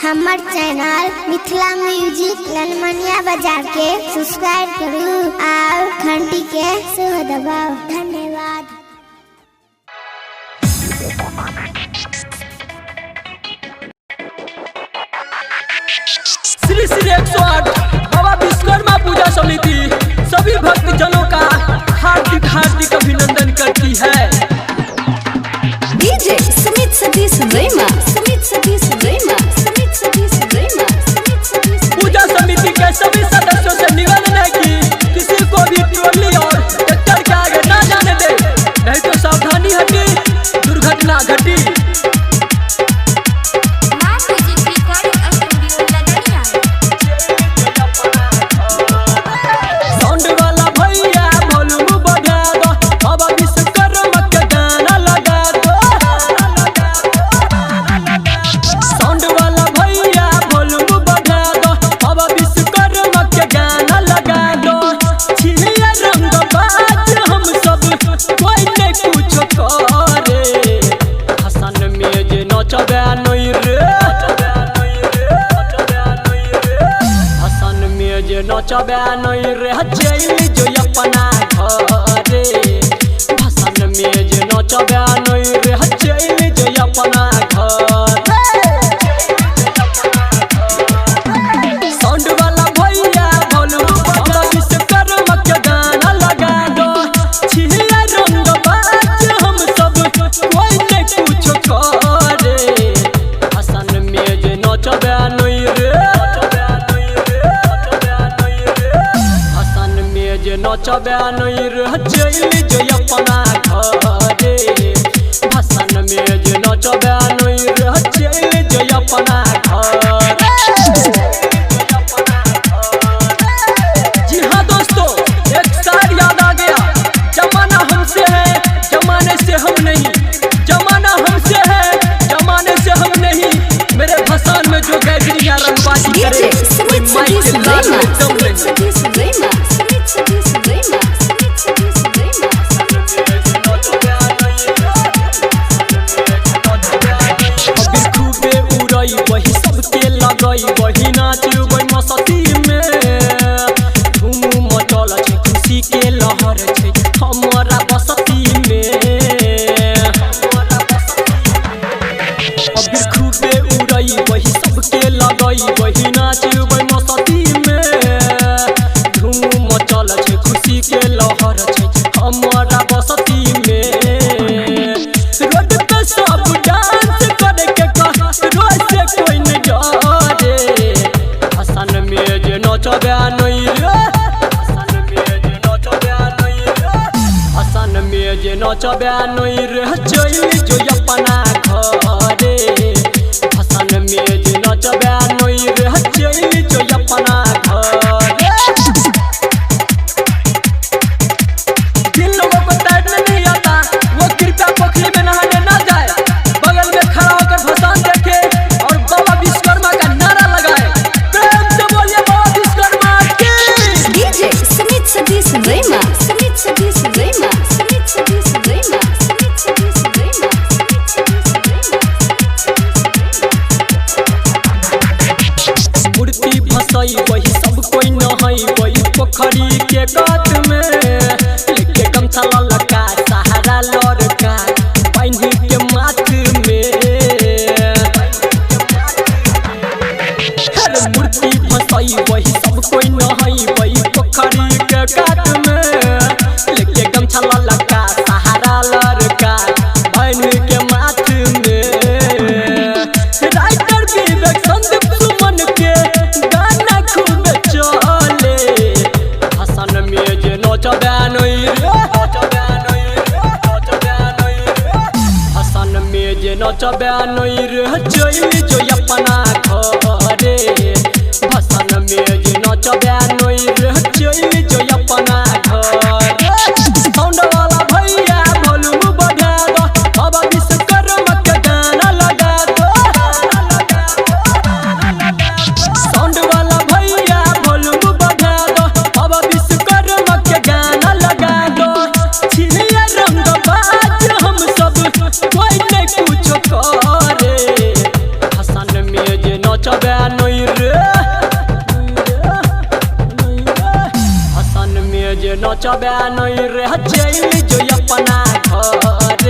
हमर channel Mithila music ललमनिया बाजार के सब्सक्राइब करू और घंटी के सेहो दबाओ। धन्यवाद। श्री श्री 108 बाबा विश्वकर्मा पूजा समिति सभी भक्तजनों का हार्दिक हार्दिक अभिनंदन करती है। डीजे सुमित सतीश रैमा, सुमित सतीश रैमा, सुमित सतीश रैमा, सुमित सतीश। पूजा समिति के सभी सदस्यों से निवेदन है कि किसी को भी ट्रॉली और ट्रैक्टर के आगे ना जाने दे, नहीं तो सावधानी हटी दुर्घटना घटी। नचबे नहीं रह जैली जो अपना घरे, भसन में जे नचबे नहीं रह जैली जो अपना घरे। साउंड वाला भैया बोलू बाबा विश्वकर्मा के गाना लगा दो, छिया रंग बाज हम सब कोई नहीं कुछ करे, भसन में जे नचबे नहीं रे नचबे नहीं रह जैली जो अपना घरे, भसन में जे नचबे नहीं रह जैली जो अपना घरे। जी हाँ दोस्तों, एक सार याद आ गया, जमाना हमसे है जमाने से हम नहीं, जमाना हमसे है जमाने से हम नहीं। मेरे भसान में जो गैगरिया रंगबाजी करे वही सबके लगई, वही नाच वही मस्ती में धूम मचल छै, खुशी के लहर छै हमारा बस्ती में। अभी खूबे उड़ई वही सबके लगई, वही नाच वही मस्ती में धूम मचल छै, खुशी के लहर छै हमारा बस्ती में। रोड पे सब डांस करे के रोज से कोई नहीं डरे, भसन में जे नचबे नहीं रे, भसन में जे नचबे नहीं रे, भसन में जे नचबे नहीं रे जैली जो अपना घरे, भसन में जे नचबे नहीं रे जैली जो अपना घरे। जिन लोगों को तैरने नहीं आता वो कृपया पोखरी में नहाने ना जाए, बगल में खड़ा होकर भसान देखे और बाबा विश्वकर्मा का नारा लगाए। प्रेम से बोलिए बाबा विश्वकर्मा की। डीजे सुमित सतीश रैमा, सुमित सतीश रैमा, सुमित सतीश रैमा, सुमित सतीश रैमा, मूर्ति भसई वही सब कोई नहई, वही पोखरी के कात में लेके गमछा ललका सहारा लड़का पानी के माथ में। हर मूर्ति भसई वही सब कोई नहई, वही पोखरी के कात में लेके गमछा ललका सहारा लड़का पानी के माथ में। राइटर विवेक संदीप सुमन के गाना खूब चले, भसन में जे नचबे नहीं रे, भसन में जे नचबे नहीं रे जैली जो अपना घरे, भसन में जे नचबे नहीं नचबे नहीं रे हसन में जे नचबे नहीं रे चल जो अपना घर